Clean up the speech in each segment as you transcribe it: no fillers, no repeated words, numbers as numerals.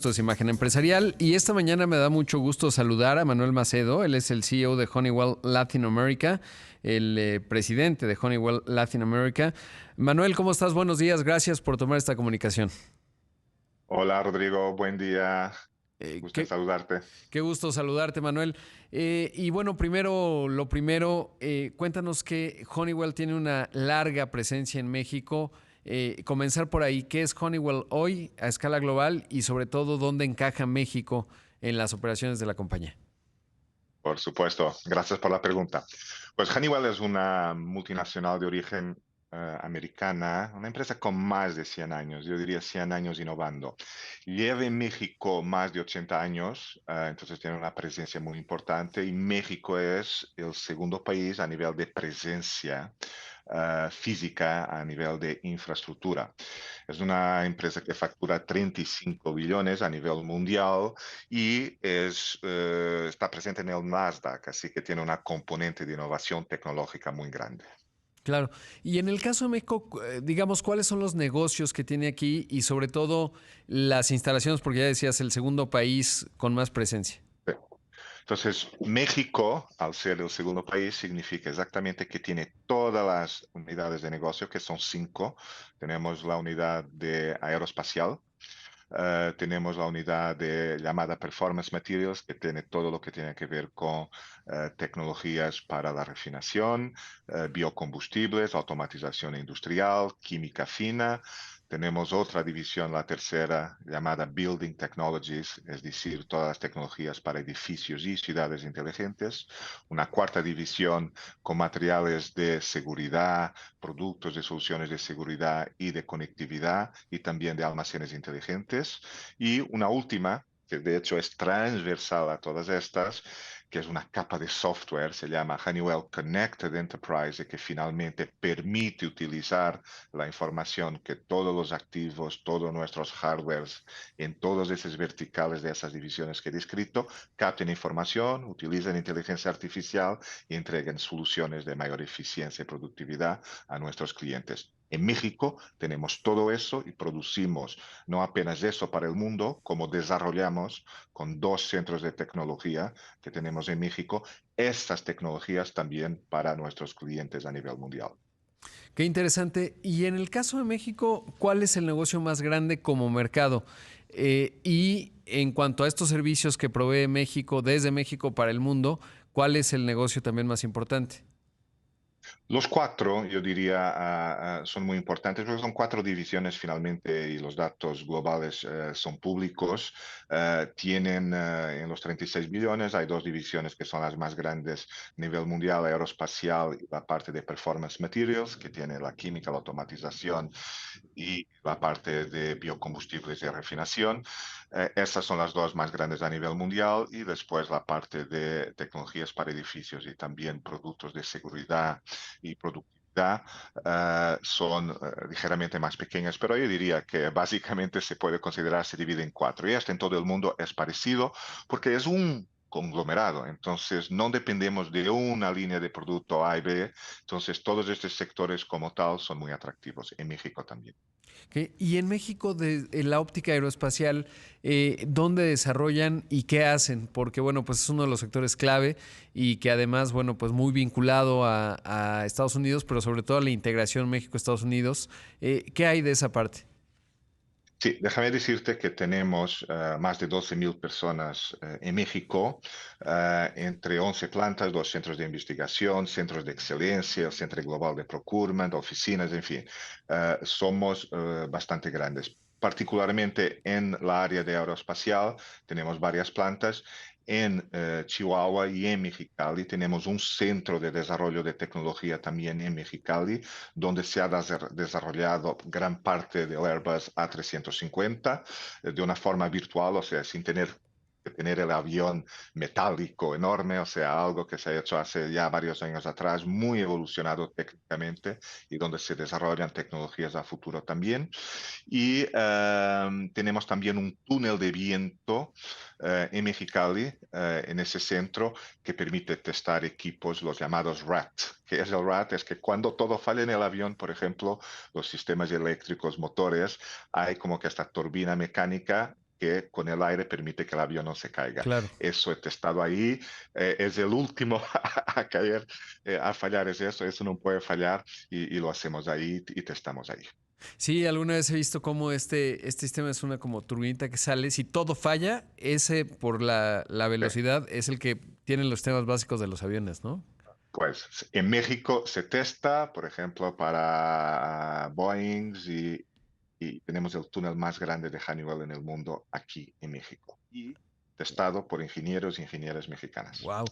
Esto es Imagen Empresarial y esta mañana me da mucho gusto saludar a Manuel Macedo. Él es el CEO de Honeywell Latin America, el presidente de Honeywell Latin America. Manuel, ¿cómo estás? Buenos días. Gracias por tomar esta comunicación. Hola Rodrigo, buen día. Eh, Gusto en qué, saludarte. qué gusto saludarte, Manuel. Y bueno, lo primero, cuéntanos que Honeywell tiene una larga presencia en México. Comenzar por ahí, ¿qué es Honeywell hoy a escala global y sobre todo dónde encaja México en las operaciones de la compañía? Por supuesto, gracias por la pregunta. Pues Honeywell es una multinacional de origen americana, una empresa con más de 100 años, yo diría 100 años innovando. Lleva en México más de 80 años, entonces tiene una presencia muy importante y México es el segundo país a nivel de presencia física, a nivel de infraestructura. Es una empresa que factura 35 billones a nivel mundial y está presente en el Nasdaq, así que tiene una componente de innovación tecnológica muy grande. Claro. Y en el caso de México, digamos, ¿cuáles son los negocios que tiene aquí y sobre todo las instalaciones? Porque ya decías, el segundo país con más presencia. Sí. Entonces, México, al ser el segundo país, significa exactamente que tiene todas las unidades de negocio, que son cinco. Tenemos la unidad de aeroespacial. Tenemos la unidad de llamada Performance Materials, que tiene todo lo que tiene que ver con tecnologías para la refinación, biocombustibles, automatización industrial, química fina. Tenemos otra división, la tercera, llamada Building Technologies, es decir, todas las tecnologías para edificios y ciudades inteligentes. Una cuarta división con materiales de seguridad, productos de soluciones de seguridad y de conectividad y también de almacenes inteligentes. Y una última, que de hecho es transversal a todas estas, que es una capa de software, se llama Honeywell Connected Enterprise, que finalmente permite utilizar la información que todos los activos, todos nuestros hardwares en todos esos verticales de esas divisiones que he descrito, capten información, utilizan inteligencia artificial y entreguen soluciones de mayor eficiencia y productividad a nuestros clientes. En México tenemos todo eso y producimos no apenas eso para el mundo, como desarrollamos con dos centros de tecnología que tenemos en México, estas tecnologías también para nuestros clientes a nivel mundial. Qué interesante. Y en el caso de México, ¿cuál es el negocio más grande como mercado? Y en cuanto a estos servicios que provee México, desde México para el mundo, ¿cuál es el negocio también más importante? Los cuatro, yo diría, son muy importantes porque son cuatro divisiones finalmente y los datos globales son públicos. Tienen en los 36 billones, hay dos divisiones que son las más grandes a nivel mundial, aeroespacial y la parte de Performance Materials, que tiene la química, la automatización y la parte de biocombustibles y refinación. Esas son las dos más grandes a nivel mundial y después la parte de tecnologías para edificios y también productos de seguridad y productividad son ligeramente más pequeñas, pero yo diría que básicamente se puede considerar, se divide en cuatro. Y esto en todo el mundo es parecido porque es un conglomerado, entonces no dependemos de una línea de producto A y B, entonces todos estos sectores como tal son muy atractivos, en México también. ¿Ok? Y en México, en la óptica aeroespacial, ¿dónde desarrollan y qué hacen? Porque, bueno, pues es uno de los sectores clave y que además, bueno, pues muy vinculado a Estados Unidos, pero sobre todo a la integración México-Estados Unidos. ¿Qué hay de esa parte? Sí, déjame decirte que tenemos más de 12.000 personas en México, entre 11 plantas, dos centros de investigación, centros de excelencia, el Centro Global de Procurement, oficinas, en fin, somos bastante grandes. Particularmente en la área de aeroespacial, tenemos varias plantas. En Chihuahua y en Mexicali tenemos un centro de desarrollo de tecnología también en Mexicali, donde se ha desarrollado gran parte del Airbus A350 de una forma virtual, o sea, sin tener que tener el avión metálico enorme, o sea, algo que se ha hecho hace ya varios años atrás, muy evolucionado técnicamente y donde se desarrollan tecnologías a futuro también. Y tenemos también un túnel de viento en Mexicali, en ese centro, que permite testar equipos, los llamados RAT. ¿Qué es el RAT? Es que cuando todo falla en el avión, por ejemplo, los sistemas eléctricos, motores, hay como que esta turbina mecánica que con el aire permite que el avión no se caiga. Claro. Eso he testado ahí, es el último a caer, a fallar es eso no puede fallar y lo hacemos ahí y testamos ahí. Sí, alguna vez he visto cómo este sistema es una como turbinita que sale. Si todo falla, ese por la Sí. velocidad es el que tiene los temas básicos de los aviones, ¿no? Pues en México se testa, por ejemplo, para Boeing y tenemos el túnel más grande de Honeywell en el mundo aquí en México. Y testado por ingenieros y ingenieras mexicanas. Wow.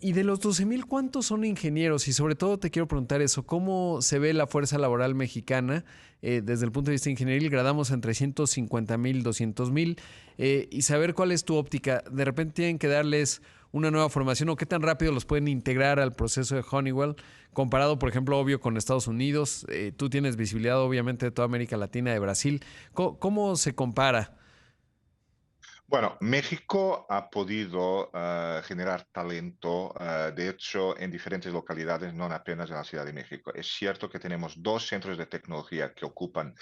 Y de los 12,000, ¿cuántos son ingenieros? Y sobre todo te quiero preguntar eso, ¿cómo se ve la fuerza laboral mexicana desde el punto de vista ingenieril? Gradamos entre 150,000, 200,000 y saber cuál es tu óptica. De repente tienen que darles una nueva formación o qué tan rápido los pueden integrar al proceso de Honeywell, comparado, por ejemplo, obvio, con Estados Unidos. Tú tienes visibilidad, obviamente, de toda América Latina, de Brasil. ¿Cómo se compara? Bueno, México ha podido generar talento, de hecho, en diferentes localidades, no apenas en la Ciudad de México. Es cierto que tenemos dos centros de tecnología que ocupan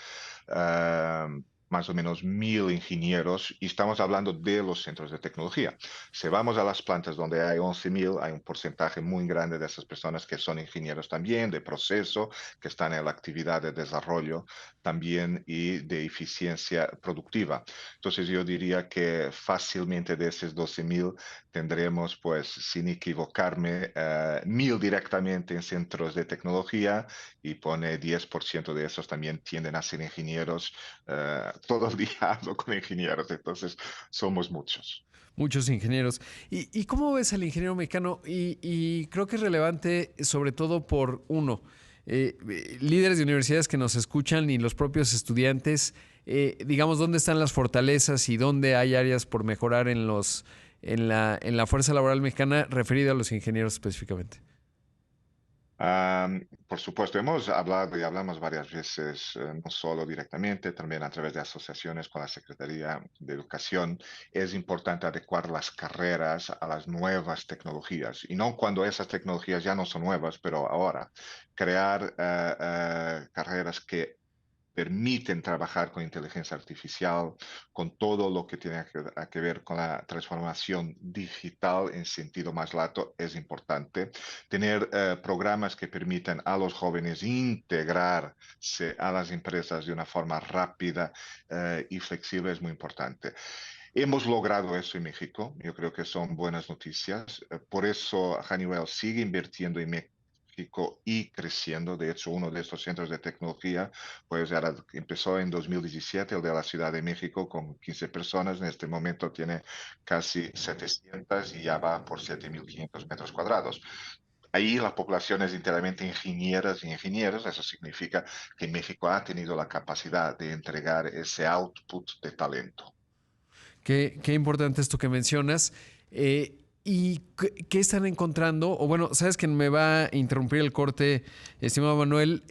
ah, más o menos 1.000 ingenieros y estamos hablando de los centros de tecnología. Si vamos a las plantas donde hay 11.000, hay un porcentaje muy grande de esas personas que son ingenieros también, de proceso, que están en la actividad de desarrollo también y de eficiencia productiva. Entonces yo diría que fácilmente de esos 12.000 tendremos, pues, sin equivocarme, 1.000 directamente en centros de tecnología y pone 10% de esos también tienden a ser ingenieros. Todo el día hablo con ingenieros, entonces somos muchos. Muchos ingenieros. ¿Y cómo ves al ingeniero mexicano? Y creo que es relevante sobre todo por uno, líderes de universidades que nos escuchan y los propios estudiantes, digamos, dónde están las fortalezas y dónde hay áreas por mejorar en la fuerza laboral mexicana referida a los ingenieros específicamente. Por supuesto, hemos hablado y hablamos varias veces, no solo directamente, también a través de asociaciones con la Secretaría de Educación. Es importante adecuar las carreras a las nuevas tecnologías y no cuando esas tecnologías ya no son nuevas, pero ahora crear carreras que permiten trabajar con inteligencia artificial, con todo lo que tiene que ver con la transformación digital en sentido más lato, es importante. Tener programas que permitan a los jóvenes integrarse a las empresas de una forma rápida y flexible es muy importante. Hemos logrado eso en México, yo creo que son buenas noticias. Por eso Honeywell sigue invirtiendo en México y creciendo. De hecho, uno de estos centros de tecnología, pues empezó en 2017, el de la Ciudad de México, con 15 personas. En este momento tiene casi 700 y ya va por 7.500 metros cuadrados. Ahí la población es enteramente ingenieras y ingenieros. Eso significa que México ha tenido la capacidad de entregar ese output de talento. Qué importante esto que mencionas. ¿Y qué están encontrando? O bueno, sabes que me va a interrumpir el corte, estimado Manuel.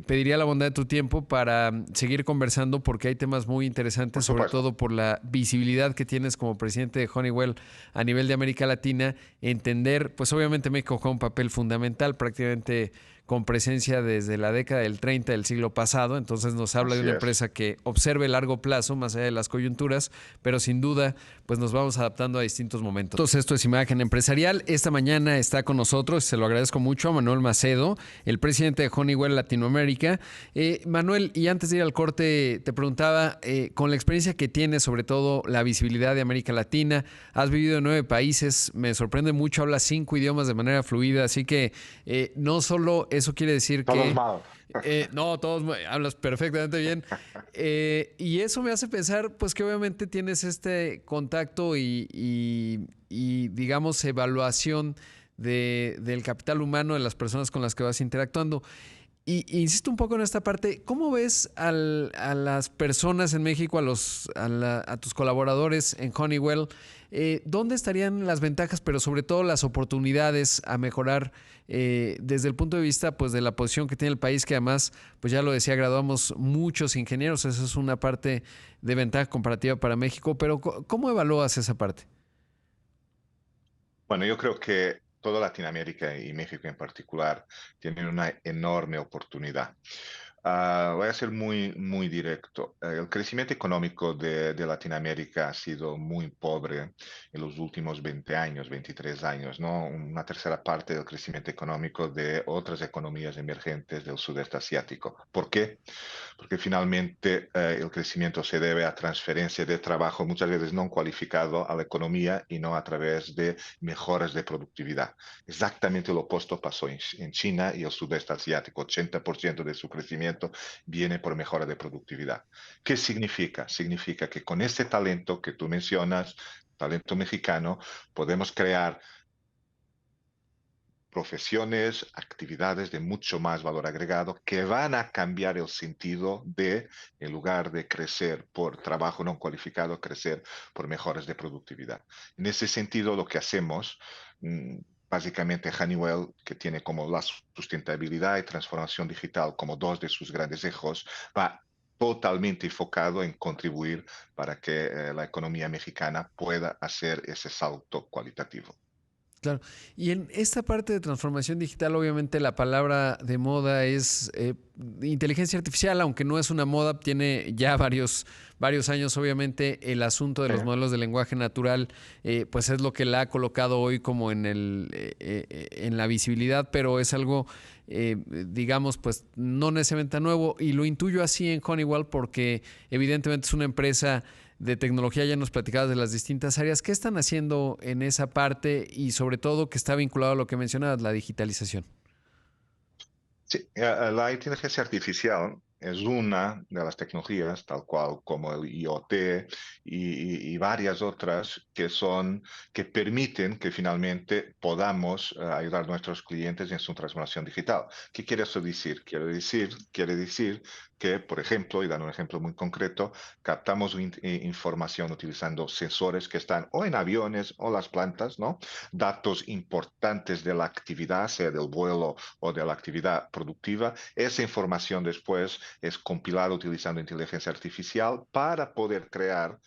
Pediría la bondad de tu tiempo para seguir conversando porque hay temas muy Por interesantes, sobre supuesto. todo por la visibilidad que tienes como presidente de Honeywell a nivel de América Latina. Entender, pues obviamente México juega un papel fundamental, prácticamente con presencia desde la década del 30 del siglo pasado. Entonces nos habla de Así una es. empresa que observe el largo plazo, más allá de las coyunturas, pero sin duda, pues nos vamos adaptando a distintos momentos. Entonces, esto es Imagen Empresarial. Esta mañana está con nosotros, se lo agradezco mucho, a Manuel Macedo, el presidente de Honeywell Latinoamérica. Manuel, y antes de ir al corte, te preguntaba, con la experiencia que tienes, sobre todo la visibilidad de América Latina, has vivido en 9 países, me sorprende mucho, hablas 5 idiomas de manera fluida, así que no solo eso quiere decir Todos que mal. no, todos hablas perfectamente bien. Y eso me hace pensar, pues que obviamente tienes este contacto y, digamos, evaluación del capital humano de las personas con las que vas interactuando. Y insisto un poco en esta parte, ¿cómo ves a las personas en México, a tus colaboradores en Honeywell? ¿Dónde estarían las ventajas, pero sobre todo las oportunidades a mejorar desde el punto de vista pues, de la posición que tiene el país, que además, pues ya lo decía, graduamos muchos ingenieros, esa es una parte de ventaja comparativa para México, pero ¿cómo evalúas esa parte? Bueno, yo creo que toda Latinoamérica y México en particular tienen una enorme oportunidad. Voy a ser muy directo. El crecimiento económico de Latinoamérica ha sido muy pobre en los últimos 20 años, 23 años, ¿no? Una tercera parte del crecimiento económico de otras economías emergentes del sudeste asiático. ¿Por qué? Porque finalmente el crecimiento se debe a transferencia de trabajo muchas veces no cualificado a la economía y no a través de mejoras de productividad. Exactamente lo opuesto pasó en China y el sudeste asiático. 80% de su crecimiento viene por mejora de productividad. ¿Qué significa? Significa que con ese talento que tú mencionas, talento mexicano, podemos crear profesiones, actividades de mucho más valor agregado que van a cambiar el sentido de, en lugar de crecer por trabajo no cualificado, crecer por mejoras de productividad. En ese sentido, lo que hacemos, básicamente Honeywell, que tiene como la sustentabilidad y transformación digital como dos de sus grandes ejes, va totalmente enfocado en contribuir para que la economía mexicana pueda hacer ese salto cualitativo. Claro. Y en esta parte de transformación digital, obviamente la palabra de moda es inteligencia artificial, aunque no es una moda, tiene ya varios años, obviamente, el asunto de Sí. los modelos de lenguaje natural, pues es lo que la ha colocado hoy como en la visibilidad, pero es algo, digamos, pues no necesariamente nuevo. Y lo intuyo así en Honeywell porque evidentemente es una empresa de tecnología, ya nos platicabas de las distintas áreas. ¿Qué están haciendo en esa parte y sobre todo que está vinculado a lo que mencionabas, la digitalización? Sí, la inteligencia artificial es una de las tecnologías, tal cual como el IoT y varias otras que permiten que finalmente podamos ayudar a nuestros clientes en su transformación digital. ¿Qué quiere eso decir? Quiere decir que, por ejemplo, y dando un ejemplo muy concreto, captamos información utilizando sensores que están o en aviones o las plantas, ¿no? Datos importantes de la actividad, sea del vuelo o de la actividad productiva. Esa información después es compilada utilizando inteligencia artificial para poder crear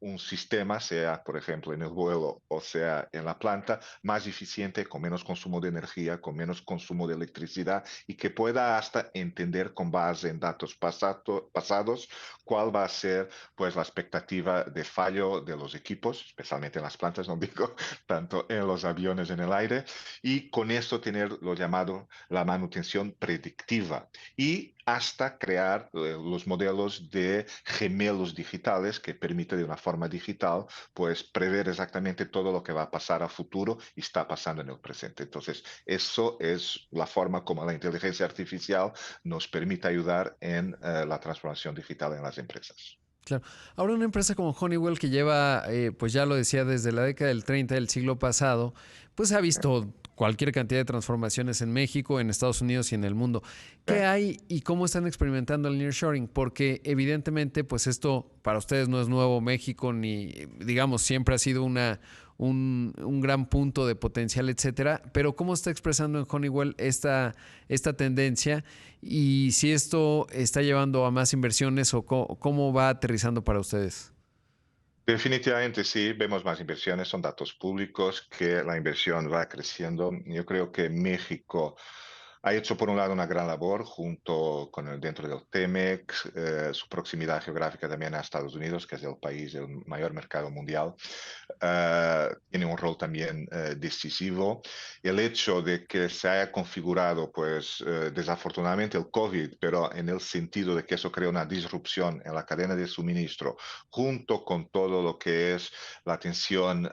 un sistema, sea por ejemplo en el vuelo o sea en la planta, más eficiente, con menos consumo de energía, con menos consumo de electricidad y que pueda hasta entender con base en datos pasados cuál va a ser pues la expectativa de fallo de los equipos, especialmente en las plantas, no digo tanto en los aviones en el aire, y con esto tener lo llamado la manutención predictiva y hasta crear los modelos de gemelos digitales que permite de una forma digital pues prever exactamente todo lo que va a pasar a futuro y está pasando en el presente. Entonces, eso es la forma como la inteligencia artificial nos permite ayudar en la transformación digital en las empresas. Claro. Ahora una empresa como Honeywell que lleva, pues ya lo decía, desde la década del 30 del siglo pasado, pues ha visto cualquier cantidad de transformaciones en México, en Estados Unidos y en el mundo. ¿Qué hay y cómo están experimentando el nearshoring? Porque evidentemente, pues esto para ustedes no es nuevo México, ni digamos, siempre ha sido un gran punto de potencial, etcétera. Pero ¿cómo está expresando en Honeywell esta tendencia? Y si esto está llevando a más inversiones o cómo va aterrizando para ustedes. Definitivamente sí, vemos más inversiones, son datos públicos que la inversión va creciendo. Yo creo que México ha hecho por un lado una gran labor junto con dentro del TEMEC, su proximidad geográfica también a Estados Unidos, que es el país, el mayor mercado mundial, tiene un rol también decisivo. El hecho de que se haya configurado, pues desafortunadamente el COVID, pero en el sentido de que eso crea una disrupción en la cadena de suministro, junto con todo lo que es la tensión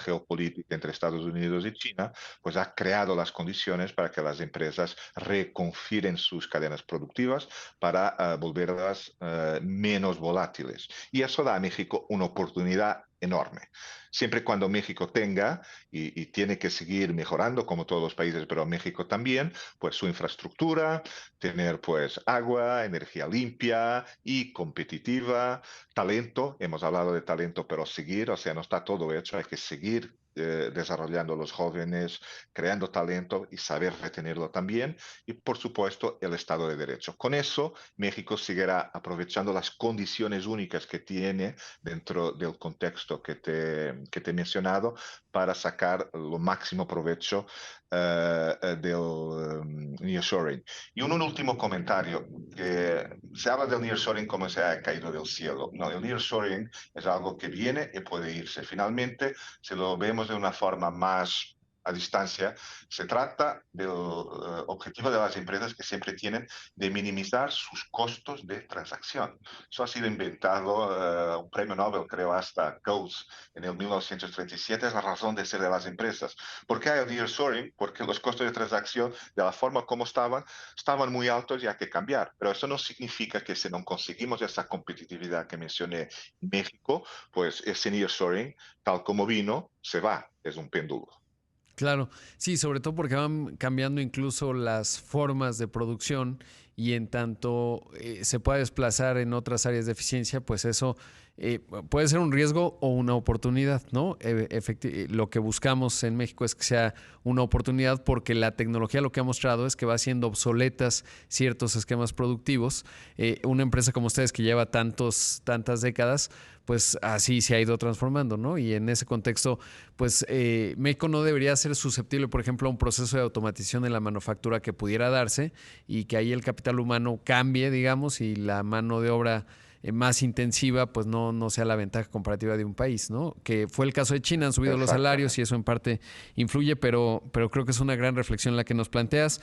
geopolítica entre Estados Unidos y China, pues ha creado las condiciones para que las empresas reconfiguren sus cadenas productivas para volverlas menos volátiles. Y eso da a México una oportunidad enorme. Siempre cuando México tenga y tiene que seguir mejorando, como todos los países, pero México también, pues su infraestructura, tener pues agua, energía limpia y competitiva, talento, hemos hablado de talento, pero seguir, o sea, no está todo hecho, hay que seguir desarrollando los jóvenes, creando talento y saber retenerlo también. Y por supuesto, el Estado de Derecho. Con eso, México seguirá aprovechando las condiciones únicas que tiene dentro del contexto que te he mencionado para sacar lo máximo provecho del nearshoring. Y un último comentario, que se habla del nearshoring como se ha caído del cielo. No, el nearshoring es algo que viene y puede irse. Finalmente, si lo vemos de una forma más a distancia, se trata del objetivo de las empresas que siempre tienen de minimizar sus costos de transacción. Eso ha sido inventado, un premio Nobel, creo, hasta Coase en el 1937, es la razón de ser de las empresas. ¿Por qué hay el nearshoring? Porque los costos de transacción, de la forma como estaban muy altos y hay que cambiar. Pero eso no significa que si no conseguimos esa competitividad que mencioné en México, pues ese nearshoring, tal como vino, se va. Es un péndulo. Claro, sí, sobre todo porque van cambiando incluso las formas de producción y en tanto se pueda desplazar en otras áreas de eficiencia, pues eso puede ser un riesgo o una oportunidad, ¿no? Lo que buscamos en México es que sea una oportunidad porque la tecnología lo que ha mostrado es que va haciendo obsoletas ciertos esquemas productivos. Una empresa como ustedes que lleva tantas décadas, pues así se ha ido transformando, ¿no? Y en ese contexto, pues México no debería ser susceptible, por ejemplo, a un proceso de automatización en la manufactura que pudiera darse y que ahí el capital humano cambie, digamos, y la mano de obra más intensiva, pues no sea la ventaja comparativa de un país, ¿no? Que fue el caso de China, han subido los salarios y Exactamente. eso en parte influye, pero creo que es una gran reflexión la que nos planteas.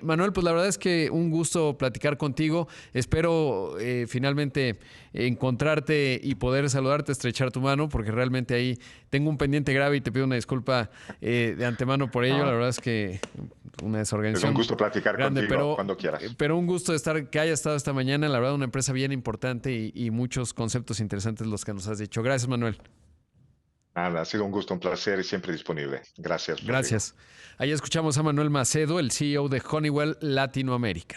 Manuel, pues la verdad es que un gusto platicar contigo. Espero finalmente encontrarte y poder saludarte, estrechar tu mano, porque realmente ahí tengo un pendiente grave y te pido una disculpa de antemano por ello. La No, verdad es que una es un desorganización gusto platicar grande, contigo cuando quieras. pero un gusto que haya estado esta mañana. La verdad, una empresa bien importante y muchos conceptos interesantes los que nos has dicho. Gracias, Manuel. Nada, ha sido un gusto, un placer y siempre disponible. Gracias, Rodrigo. Gracias. Ahí escuchamos a Manuel Macedo, el CEO de Honeywell Latinoamérica.